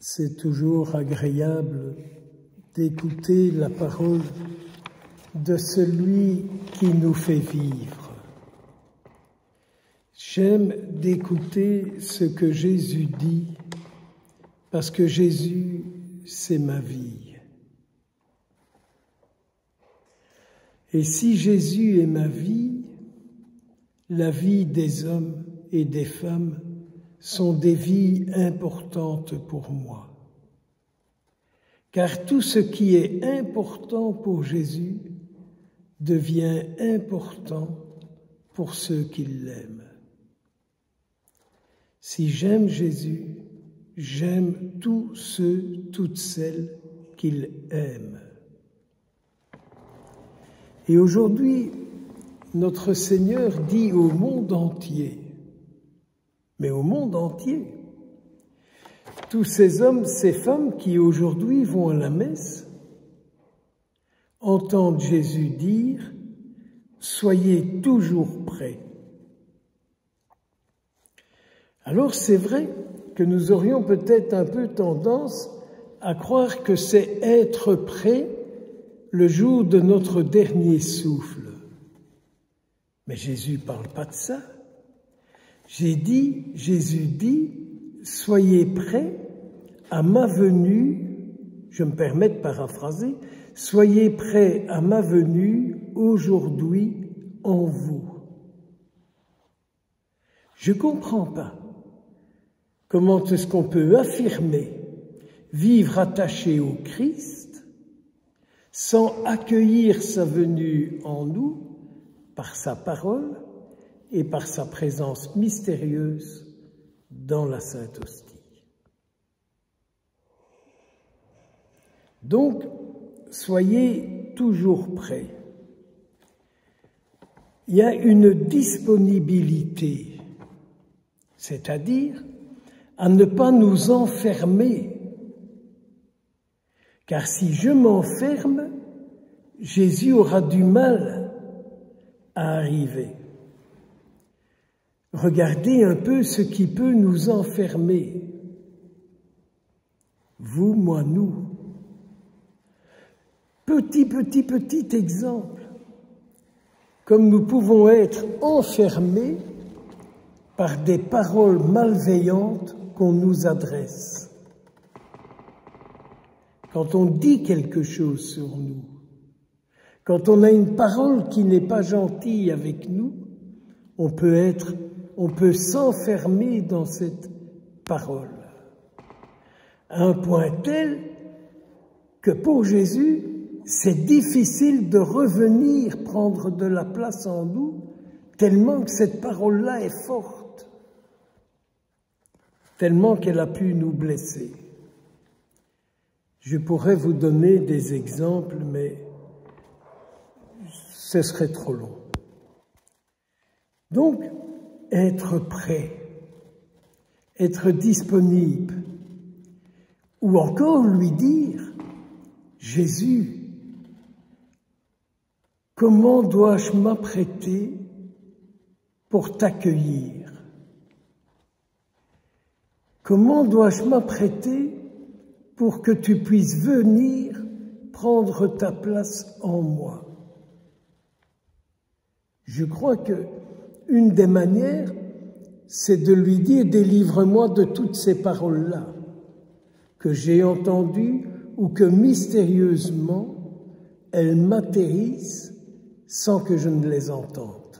C'est toujours agréable d'écouter la parole de celui qui nous fait vivre. J'aime d'écouter ce que Jésus dit, parce que Jésus, c'est ma vie. Et si Jésus est ma vie, la vie des hommes et des femmes sont des vies importantes pour moi. Car tout ce qui est important pour Jésus devient important pour ceux qui l'aiment. Si j'aime Jésus, j'aime tous ceux, toutes celles qu'il aime. Et aujourd'hui, notre Seigneur dit au monde entier, mais au monde entier, tous ces hommes, ces femmes qui aujourd'hui vont à la messe, entendent Jésus dire « Soyez toujours prêts ». Alors c'est vrai que nous aurions peut-être un peu tendance à croire que c'est être prêt le jour de notre dernier souffle. Mais Jésus ne parle pas de ça. Jésus dit, soyez prêts à ma venue, je me permets de paraphraser, soyez prêts à ma venue aujourd'hui en vous. Je ne comprends pas comment est-ce qu'on peut affirmer vivre attaché au Christ sans accueillir sa venue en nous par sa parole et par sa présence mystérieuse dans la Sainte Hostie. Donc, soyez toujours prêts. Il y a une disponibilité, c'est-à-dire à ne pas nous enfermer. Car si je m'enferme, Jésus aura du mal à arriver. Regardez un peu ce qui peut nous enfermer. Vous, moi, nous. Petit exemple. Comme nous pouvons être enfermés par des paroles malveillantes qu'on nous adresse. Quand on dit quelque chose sur nous, quand on a une parole qui n'est pas gentille avec nous, on peut s'enfermer dans cette parole, à un point tel que pour Jésus, c'est difficile de revenir prendre de la place en nous, tellement que cette parole-là est forte, tellement qu'elle a pu nous blesser. Je pourrais vous donner des exemples, mais ce serait trop long. Donc, être prêt, être disponible, ou encore lui dire « Jésus, comment dois-je m'apprêter pour t'accueillir? Comment dois-je m'apprêter pour que tu puisses venir prendre ta place en moi ?» Je crois que une des manières, c'est de lui dire « Délivre-moi de toutes ces paroles-là que j'ai entendues ou que mystérieusement elles m'atterrissent sans que je ne les entende. »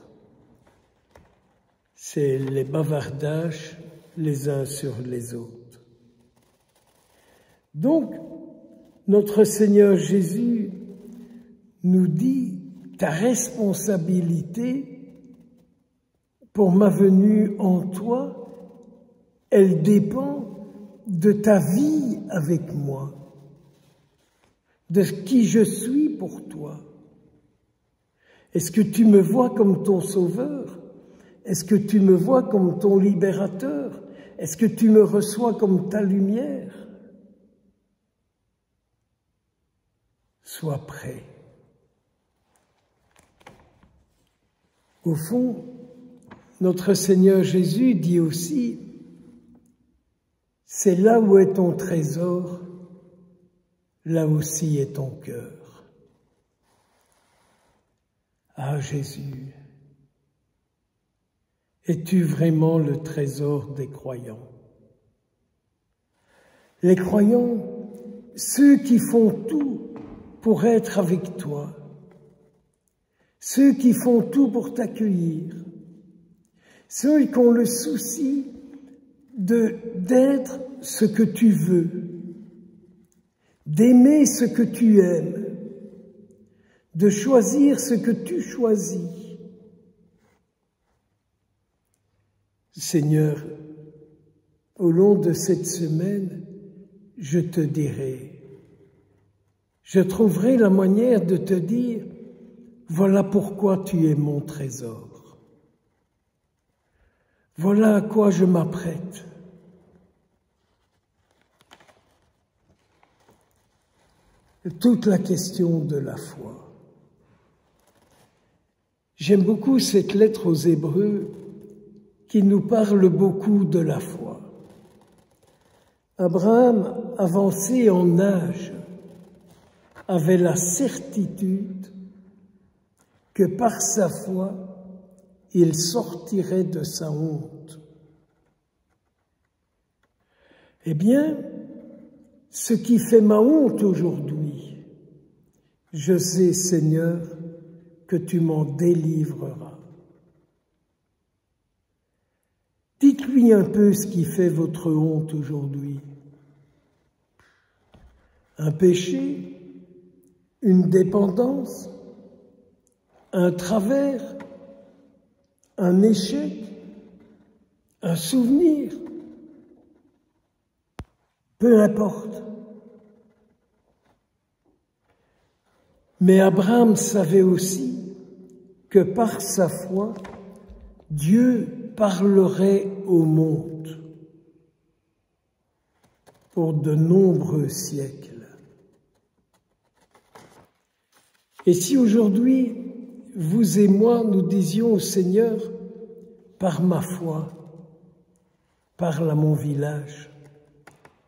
C'est les bavardages les uns sur les autres. Donc, notre Seigneur Jésus nous dit « Ta responsabilité pour ma venue en toi, elle dépend de ta vie avec moi, de qui je suis pour toi. Est-ce que tu me vois comme ton sauveur? Est-ce que tu me vois comme ton libérateur? Est-ce que tu me reçois comme ta lumière? Sois prêt. Au fond, notre Seigneur Jésus dit aussi C'est là où est ton trésor, là aussi est ton cœur. Ah Jésus, es-tu vraiment le trésor des croyants? Les croyants, ceux qui font tout pour être avec toi, ceux qui font tout pour t'accueillir, ceux qui ont le souci d'être ce que tu veux, d'aimer ce que tu aimes, de choisir ce que tu choisis. Seigneur, au long de cette semaine, je te dirai, je trouverai la manière de te dire, voilà pourquoi tu es mon trésor. Voilà à quoi je m'apprête. Toute la question de la foi. J'aime beaucoup cette lettre aux Hébreux qui nous parle beaucoup de la foi. Abraham, avancé en âge, avait la certitude que par sa foi, il sortirait de sa honte. Eh bien, ce qui fait ma honte aujourd'hui, je sais, Seigneur, que tu m'en délivreras. Dites-lui un peu ce qui fait votre honte aujourd'hui. Un péché, une dépendance, un travers, un échec, un souvenir, peu importe. Mais Abraham savait aussi que par sa foi, Dieu parlerait au monde pour de nombreux siècles. Et si aujourd'hui, vous et moi, nous disions au Seigneur, par ma foi, parle à mon village,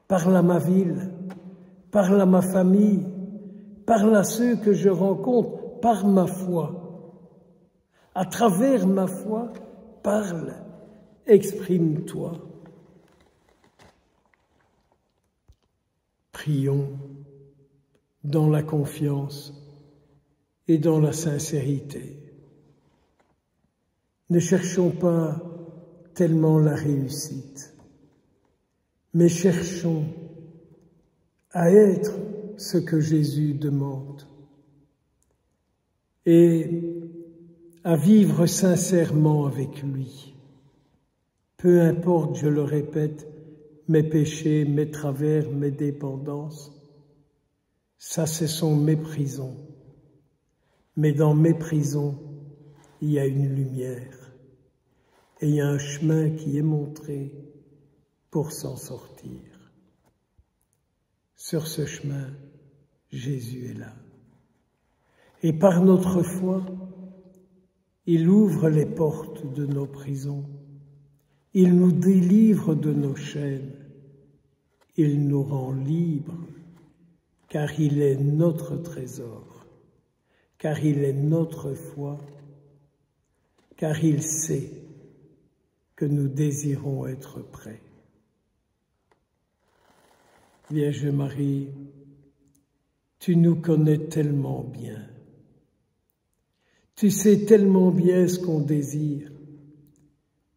parle à ma ville, parle à ma famille, parle à ceux que je rencontre, par ma foi. À travers ma foi, parle, exprime-toi. Prions dans la confiance et dans la sincérité. Ne cherchons pas tellement la réussite, mais cherchons à être ce que Jésus demande et à vivre sincèrement avec lui. Peu importe, je le répète, mes péchés, mes travers, mes dépendances, ça ce sont mes prisons. Mais dans mes prisons, il y a une lumière et il y a un chemin qui est montré pour s'en sortir. Sur ce chemin, Jésus est là. Et par notre foi, il ouvre les portes de nos prisons. Il nous délivre de nos chaînes. Il nous rend libres, car il est notre trésor, car il est notre foi, car il sait que nous désirons être prêts. Vierge Marie, tu nous connais tellement bien. Tu sais tellement bien ce qu'on désire.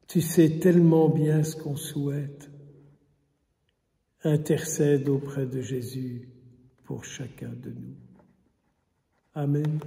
Tu sais tellement bien ce qu'on souhaite. Intercède auprès de Jésus pour chacun de nous. Amen.